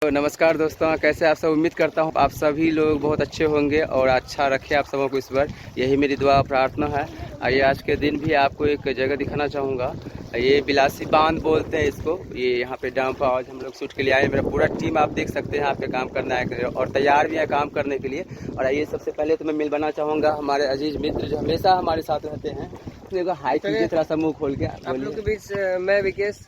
तो नमस्कार दोस्तों, कैसे आप सब। उम्मीद करता हूँ आप सभी लोग बहुत अच्छे होंगे और अच्छा रखे आप सबों को ईश्वर, यही मेरी दुआ प्रार्थना है। आइए आज के दिन भी आपको एक जगह दिखाना चाहूँगा। ये बिलासी बांध बोलते हैं इसको। ये यहाँ पे डैम पर आज हम लोग शूट के लिए आए। मेरा पूरा टीम आप देख सकते हैं यहाँ पे काम करना है और तैयार भी है काम करने के लिए। और आइए सबसे पहले तो मैं मिलवाना चाहूँगा हमारे अजीज मित्र जो हमेशा हमारे साथ रहते हैं। देखो हाई कीजिए थोड़ा सा, मुँह खोल के। आप लोग के बीच मैं विकेश,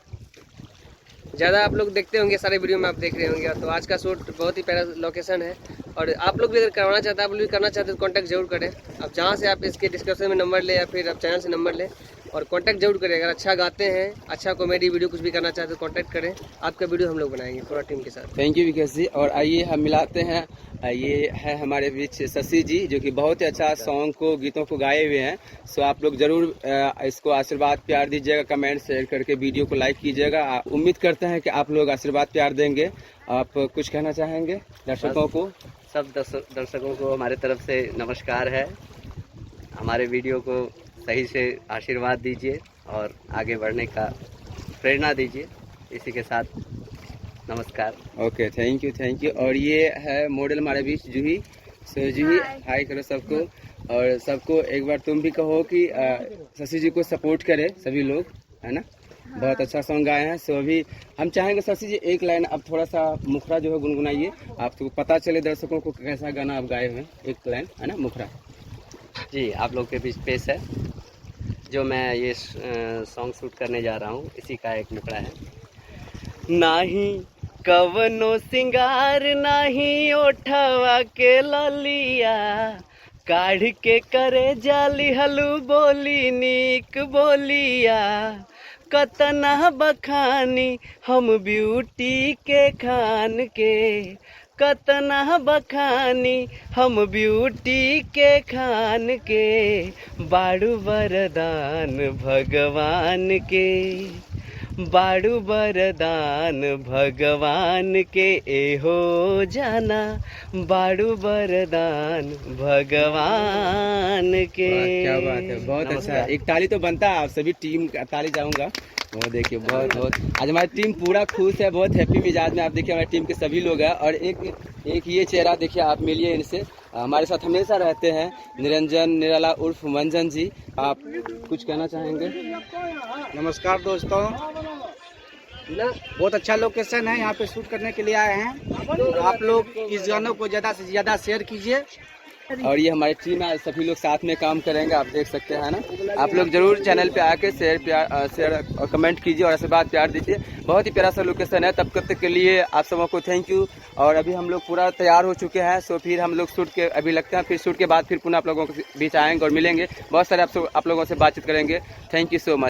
ज़्यादा आप लोग देखते होंगे, सारे वीडियो में आप देख रहे होंगे। तो आज का शूट बहुत ही प्यारा लोकेशन है और आप लोग भी अगर करवाना चाहते हैं, आप लोग भी करना चाहते हैं तो कॉन्टैक्ट जरूर करें। आप जहाँ से आप इसके डिस्क्रिप्शन में नंबर ले या फिर आप चैनल से नंबर लें और कॉन्टैक्ट जरूर करें। अगर अच्छा गाते हैं, अच्छा कॉमेडी वीडियो कुछ भी करना चाहते हैं तो कॉन्टैक्ट करें, आपका वीडियो हम लोग बनाएंगे पूरा टीम के साथ। थैंक यू विकेश जी। और आइए हम मिलाते हैं। ये है हमारे बीच शशि जी जो कि बहुत ही अच्छा सॉन्ग को, गीतों को गाए हुए हैं। सो आप लोग जरूर इसको आशीर्वाद प्यार दीजिएगा, कमेंट शेयर करके वीडियो को लाइक कीजिएगा। उम्मीद करते हैं कि आप लोग आशीर्वाद प्यार देंगे। आप कुछ कहना चाहेंगे दर्शकों को? सब दर्शकों को हमारे तरफ से नमस्कार है। हमारे वीडियो को सही से आशीर्वाद दीजिए और आगे बढ़ने का प्रेरणा दीजिए। इसी के साथ नमस्कार। Okay, thank you. और ये है मॉडल हमारे बीच जूही। सो जूही हाय करो सबको, और सबको एक बार तुम भी कहो कि शशि जी को सपोर्ट करें सभी लोग, है ना। बहुत अच्छा सॉन्ग गाए हैं। सो अभी हम चाहेंगे शशि जी एक लाइन अब थोड़ा सा मुखरा जो है गुनगुनाइए, आपको पता चले दर्शकों को कैसा गाना आप गाए हुए। एक लाइन है ना, मुखरा जी आप लोग के बीच पेश है। जो मैं ये सॉन्ग शूट करने जा रहा हूँ, इसी का एक मुखड़ा है। नाही कवनो सिंगार नाही ओठवा के ललिया, काढ़ के करे जाली हलू बोली नीक बोलिया। कतना बखानी हम ब्यूटी के खान के, कतना बखानी हम ब्यूटी के खान के। बाड़ू वरदान भगवान के, बाड़ू वरदान भगवान के। एहो जाना बाड़ू वरदान भगवान के। क्या बात है, बहुत अच्छा। एक ताली तो बनता है, आप सभी टीम का ताली चाहूंगा। वो देखिए बहुत आज हमारी टीम पूरा खुश है, बहुत हैप्पी मिजाज में। आप देखिए हमारी टीम के सभी लोग हैं। और एक ये चेहरा देखिए, आप मिलिए इनसे। हमारे साथ हमेशा रहते हैं निरंजन निराला उर्फ मंजन जी। आप कुछ कहना चाहेंगे? नमस्कार दोस्तों, बहुत अच्छा लोकेशन है, यहाँ पे शूट करने के लिए आए हैं। तो आप लोग इस गानों को ज़्यादा से ज़्यादा शेयर कीजिए। और ये हमारी टीम है, सभी लोग साथ में काम करेंगे, आप देख सकते हैं ना। आप लोग जरूर चैनल पे आके शेयर और कमेंट कीजिए और आशीर्वाद प्यार दीजिए। बहुत ही प्यारा सा लोकेशन है। तब तक के लिए आप सबों को थैंक यू। और अभी हम लोग पूरा तैयार हो चुके हैं। सो फिर हम लोग शूट के अभी लगते हैं, फिर शूट के बाद फिर पुनः आप लोगों के बीच आएंगे और मिलेंगे। बहुत सारे आप लोगों से बातचीत करेंगे। Thank you so much.